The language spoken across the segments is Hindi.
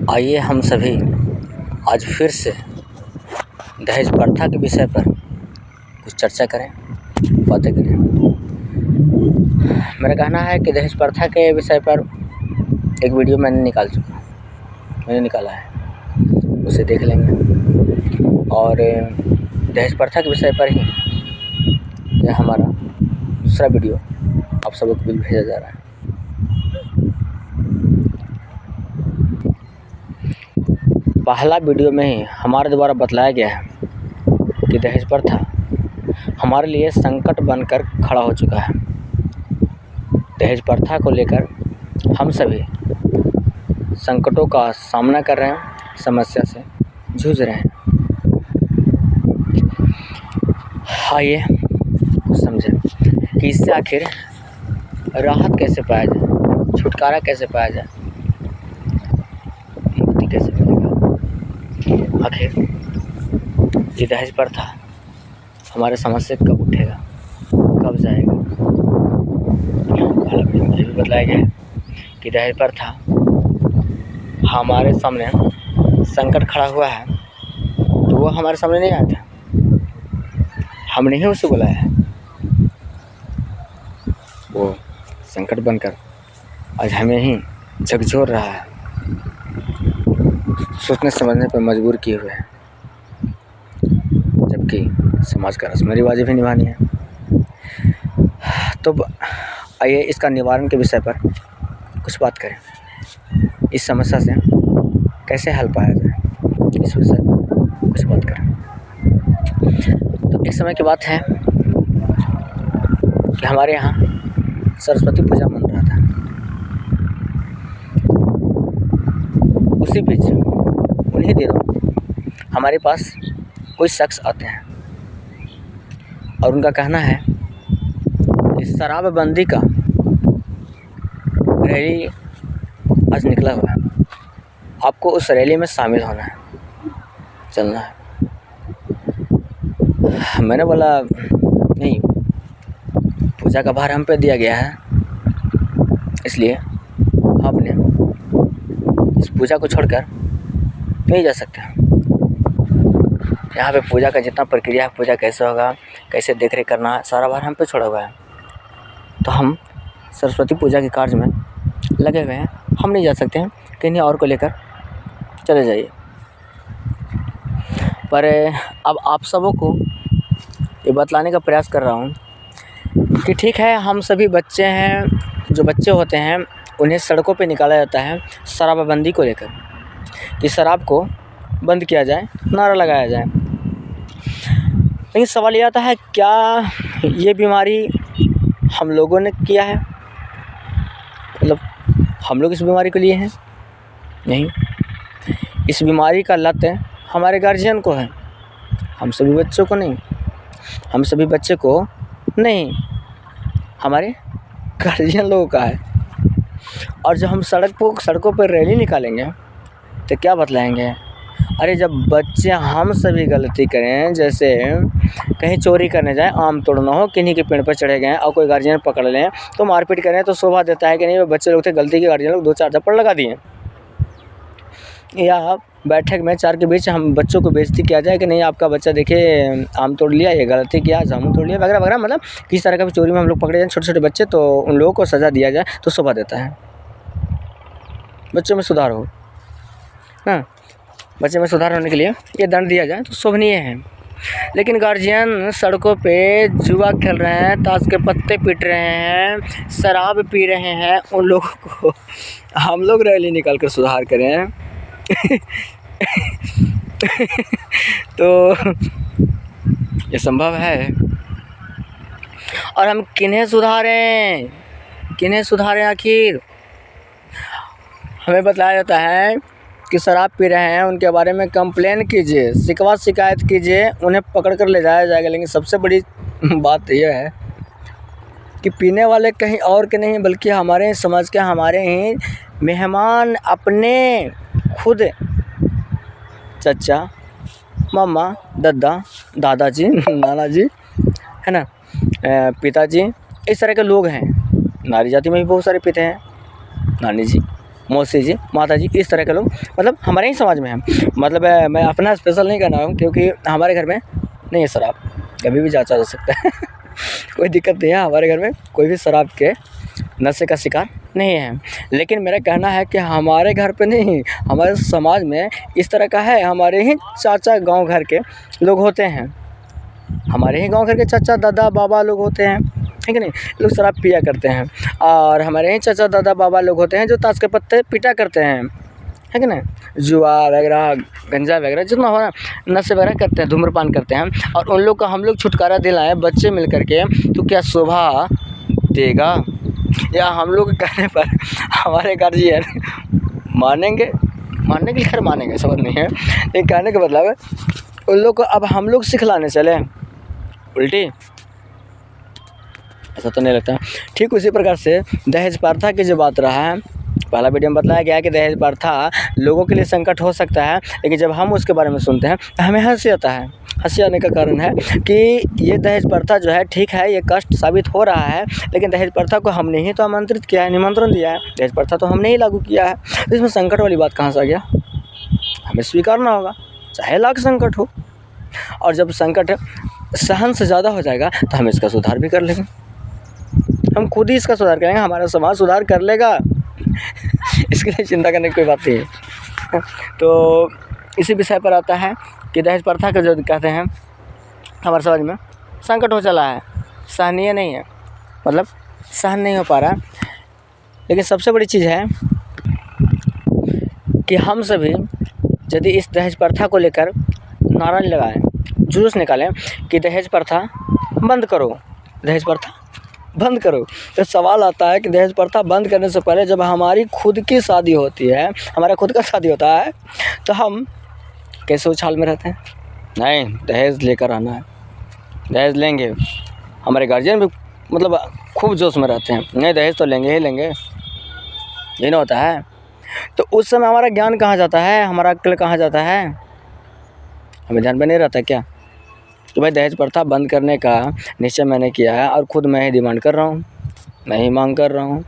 आइए हम सभी आज फिर से दहेज प्रथा के विषय पर कुछ चर्चा करें, बातें करें। मेरा कहना है कि दहेज प्रथा के विषय पर एक वीडियो मैंने निकाला है, उसे देख लेंगे। और दहेज प्रथा के विषय पर ही यह हमारा दूसरा वीडियो आप सबको भेजा जा रहा है। पहला वीडियो में ही हमारे द्वारा बतलाया गया है कि दहेज प्रथा हमारे लिए संकट बनकर खड़ा हो चुका है। दहेज प्रथा को लेकर हम सभी संकटों का सामना कर रहे हैं, समस्या से जूझ रहे हैं। आइए समझें कि इससे आखिर राहत कैसे पाया जाए, छुटकारा कैसे पाया जाए, मुक्ति कैसे मिलेगा। आखिर ये दहेज प्रथा हमारे समाज से कब उठेगा, कब जाएगा। मुझे भी बताया गया है कि दहेज प्रथा हमारे सामने संकट खड़ा हुआ है, तो वो हमारे सामने नहीं आया था, हमने ही उसे बुलाया है। वो संकट बनकर आज हमें ही झकझोर रहा है, सोचने समझने पर मजबूर किए हुए हैं, जबकि समाज का रस्म रिवाज भी निभानी है। तो आइए इसका निवारण के विषय पर कुछ बात करें। इस समस्या से कैसे हल पाया जाए, इस विषय पर कुछ बात करें। तो एक समय की बात है कि हमारे यहाँ सरस्वती पूजा मन रहा था। उसी बीच उन्हीं दिनों हमारे पास कोई शख्स आते हैं और उनका कहना है कि शराबबंदी का रैली आज निकला हुआ है, आपको उस रैली में शामिल होना है, चलना है। मैंने बोला नहीं, पूजा का भार हम पे दिया गया है, इसलिए आपने इस पूजा को छोड़कर नहीं जा सकते। यहाँ पे पूजा का जितना प्रक्रिया है, पूजा कैसे होगा, कैसे देखरेख करना है, सारा भार हम पे छोड़ा हुआ है। तो हम सरस्वती पूजा के कार्य में लगे हुए हैं, हम नहीं जा सकते हैं, किन्हीं और को लेकर चले जाइए। पर अब आप सबों को ये बतलाने का प्रयास कर रहा हूँ कि ठीक है, हम सभी बच्चे हैं, जो बच्चे होते हैं उन्हें सड़कों पे निकाला जाता है शराबबंदी को लेकर, कि शराब को बंद किया जाए, नारा लगाया जाए। लेकिन सवाल ये आता है, क्या ये बीमारी हम लोगों ने किया है, मतलब हम लोग इस बीमारी को लिए हैं? नहीं, इस बीमारी का लत हमारे गार्जियन को है, हम सभी बच्चों को नहीं। हम सभी बच्चे को नहीं, हमारे गार्जियन लोगों का है। और जब हम सड़कों पर रैली निकालेंगे तो क्या बतलाएंगे? अरे जब बच्चे हम सभी गलती करें, जैसे कहीं चोरी करने जाएं, आम तोड़ना हो, किन्हीं के पेड़ पर चढ़े गए और कोई गार्जियन पकड़ लें तो मारपीट करें, तो शोभा देता है कि नहीं, वो बच्चे लोग थे, गलती के गार्जियन लोग 2-4 थप्पड़ लगा दिए। या बैठक में 4 के बीच हम बच्चों को बेइज्जती किया जाए कि नहीं, आपका बच्चा देखिए आम तोड़ लिया, ये गलती किया, जामुन तोड़ लिया, वगैरह वगैरह। मतलब किस तरह का भी चोरी में हम लोग पकड़े जाएँ, छोटे छोटे बच्चे, तो उन लोगों को सज़ा दिया जाए तो शोभा देता है, बच्चों में सुधार हो। हाँ, बच्चे में सुधार होने के लिए ये दंड दिया जाए तो शोभनीय है। लेकिन गार्जियन सड़कों पे जुआ खेल रहे हैं, ताश के पत्ते पीट रहे हैं, शराब पी रहे हैं, उन लोगों को हम लोग रैली निकाल कर सुधार करें तो ये संभव है? और हम किन्हें सुधारें आखिर? हमें बताया जाता है कि शराब पी रहे हैं, उनके बारे में कंप्लेन कीजिए, शिकायत कीजिए, उन्हें पकड़ कर ले जाया जाएगा। लेकिन सबसे बड़ी बात यह है कि पीने वाले कहीं और के नहीं, बल्कि हमारे समाज के, हमारे ही मेहमान, अपने खुद चचा, मामा, दादाजी, नाना जी, है ना, पिताजी, इस तरह के लोग हैं। नारी जाति में भी बहुत सारे पीते हैं, नानी जी, मौसी जी, माता जी, इस तरह के लोग मतलब हमारे ही समाज में हैं। मतलब मैं अपना स्पेशल नहीं कर रहा हूँ, क्योंकि हमारे घर में नहीं है शराब, कभी भी जांचा जा सकता है कोई दिक्कत नहीं है, हमारे घर में कोई भी शराब के नशे का शिकार नहीं है। लेकिन मेरा कहना है कि हमारे घर पे नहीं, हमारे समाज में इस तरह का है। हमारे ही चाचा गांव घर के लोग होते हैं, हमारे ही गांव घर के चाचा दादा बाबा लोग होते हैं, ठीक है नहीं, लोग शराब पिया करते हैं। और हमारे ही चाचा दादा बाबा लोग होते हैं जो ताश के पत्ते पीटा करते हैं, है कि नहीं, जुआ वगैरह, गंजा वगैरह, जितना हो ना नशे वगैरह करते हैं, धूम्रपान करते हैं। और उन लोग का हम लोग छुटकारा दिलाएं बच्चे मिल कर के, तो क्या शोभा देगा? या हम लोग के कहने पर हमारे गार्जियन मानेंगे? मानने के लिए खैर मानेंगे, समझ नहीं है, लेकिन कहने का मतलब है उन लोग को अब हम लोग सिखलाने चले उल्टी, ऐसा तो नहीं लगता। ठीक उसी प्रकार से दहेज प्रथा की जो बात रहा है, पहला वीडियो में बताया गया कि दहेज प्रथा लोगों के लिए संकट हो सकता है, लेकिन जब हम उसके बारे में सुनते हैं तो हमें हंसी आता है। हंसी आने का कारण है कि ये दहेज प्रथा जो है, ठीक है ये कष्ट साबित हो रहा है, लेकिन दहेज प्रथा को हमने ही तो आमंत्रित किया है, निमंत्रण दिया है, दहेज प्रथा तो हमने ही लागू किया है। तो इसमें संकट वाली बात कहाँ से आ गया? हमें स्वीकारना होगा, चाहे लाख संकट हो। और जब संकट सहन से ज़्यादा हो जाएगा तो हम इसका सुधार भी कर लेंगे, हम खुद ही इसका सुधार करेंगे, हमारा समाज सुधार कर लेगा इसके लिए चिंता करने की कोई बात नहीं है। तो इसी विषय पर आता है कि दहेज प्रथा का जो कहते हैं हमारे समाज में संकट हो चला है, सहनीय नहीं है, मतलब सहन नहीं हो पा रहा है। लेकिन सबसे बड़ी चीज़ है कि हम सभी यदि इस दहेज प्रथा को लेकर नारा लगाएं, जुलूस निकालें कि दहेज प्रथा बंद करो, दहेज प्रथा बंद करो, तो सवाल आता है कि दहेज प्रथा बंद करने से पहले जब हमारी खुद की शादी होती है, हमारा खुद का शादी होता है, तो हम कैसे उछाल में रहते हैं? नहीं, दहेज लेकर आना है, दहेज लेंगे। हमारे गार्जियन भी मतलब खूब जोश में रहते हैं, नहीं दहेज तो लेंगे ही लेंगे, ये ना होता है। तो उस समय हमारा ज्ञान कहाँ जाता है, हमारा अक्ल कहाँ जाता है? हमें ध्यान में नहीं रहता क्या? तो भाई दहेज प्रथा बंद करने का निश्चय मैंने किया है और ख़ुद मैं ही डिमांड कर रहा हूँ, मैं ही मांग कर रहा हूँ,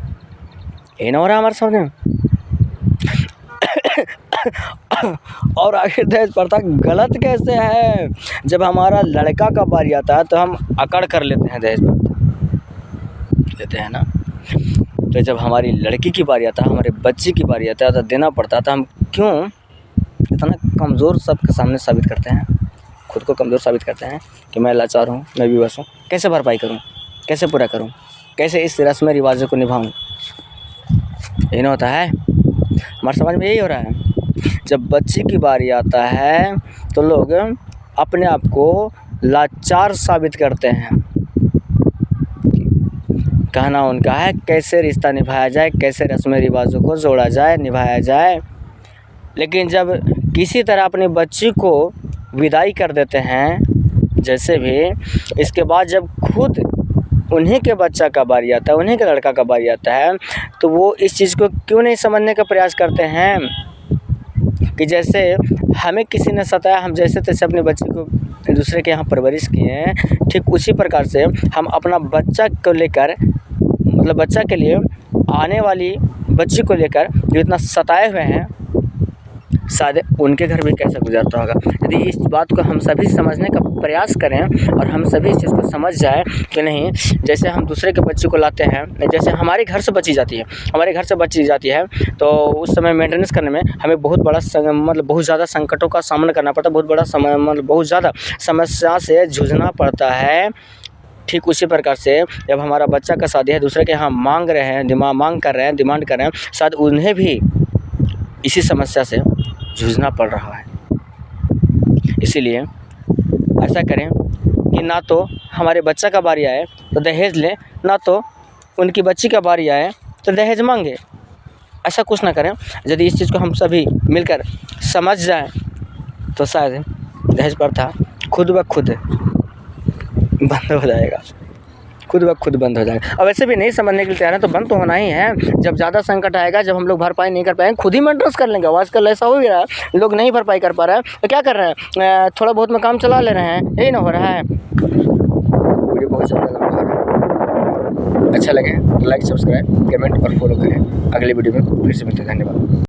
ये ना हो रहा है हमारे सामने। और आखिर दहेज प्रथा गलत कैसे है? जब हमारा लड़का का बारी आता है तो हम अकड़ कर लेते हैं, दहेज प्रथा लेते हैं ना। तो जब हमारी लड़की की बारी आता है, हमारे बच्चे की बारी आता है तो देना पड़ता है, तो हम क्यों इतना कमज़ोर सबके सामने साबित करते हैं, खुद को कमज़ोर साबित करते हैं कि मैं लाचार हूँ, मैं विवश हूँ, कैसे भरपाई करूँ, कैसे पूरा करूँ, कैसे इस रस्म रिवाजों को निभाऊँ? ये ना होता है, हमारे समाज में यही हो रहा है। जब बच्चे की बारी आता है तो लोग अपने आप को लाचार साबित करते हैं। कहना उनका है कैसे रिश्ता निभाया जाए, कैसे रस्म रिवाजों को जोड़ा जाए, निभाया जाए। लेकिन जब किसी तरह अपने बच्ची को विदाई कर देते हैं, जैसे भी, इसके बाद जब खुद उन्हीं के बच्चा का बारी आता है, उन्हीं के लड़का का बारी आता है, तो वो इस चीज़ को क्यों नहीं समझने का प्रयास करते हैं कि जैसे हमें किसी ने सताया, हम जैसे तैसे अपने बच्चे को दूसरे के यहाँ परवरिश किए हैं, ठीक उसी प्रकार से हम अपना बच्चा को लेकर, मतलब बच्चा के लिए आने वाली बच्ची को लेकर जो इतना सताए हुए हैं, शायद उनके घर में कैसा गुजरता होगा। यदि इस बात को हम सभी समझने का प्रयास करें और हम सभी इस चीज़ को समझ जाए कि नहीं, जैसे हम दूसरे के बच्चे को लाते हैं, जैसे हमारे घर से बच्ची जाती है, हमारे घर से बच्ची जाती है, तो उस समय मेंटेनेंस करने में हमें बहुत बड़ा मतलब बहुत ज़्यादा संकटों का सामना करना पड़ता है, बहुत बड़ा समय मतलब बहुत ज़्यादा समस्या से जूझना पड़ता है। ठीक उसी प्रकार से जब हमारा बच्चा का शादी है, दूसरे के यहाँ मांग रहे हैं, मांग कर रहे हैं, डिमांड कर रहे हैं, शायद उन्हें भी इसी समस्या से जूझना पड़ रहा है। इसीलिए ऐसा करें कि ना तो हमारे बच्चा का बारी आए तो दहेज लें, ना तो उनकी बच्ची का बारी आए तो दहेज मांगे। ऐसा कुछ ना करें। यदि इस चीज़ को हम सभी मिलकर समझ जाएं तो शायद दहेज प्रथा खुद ब खुद बंद हो जाएगा, खुद ब खुद बंद हो जाएगा। और वैसे भी नहीं समझने के लिए तैयार है तो बंद तो होना ही है। जब ज़्यादा संकट आएगा, जब हम लोग भरपाई नहीं कर पाएंगे, खुद ही मेंटेनेंस कर लेंगे। आजकल ऐसा हो गया है, लोग नहीं भरपाई कर पा रहे हैं तो क्या कर रहे हैं, थोड़ा बहुत में काम चला ले रहे हैं, यही ना हो रहा है। वीडियो बहुत ज़्यादा लंबा हो रहा है। अच्छा लगे तो लाइक, सब्सक्राइब, कमेंट और फॉलो करें। अगले वीडियो में फिर से मिलते हैं। धन्यवाद।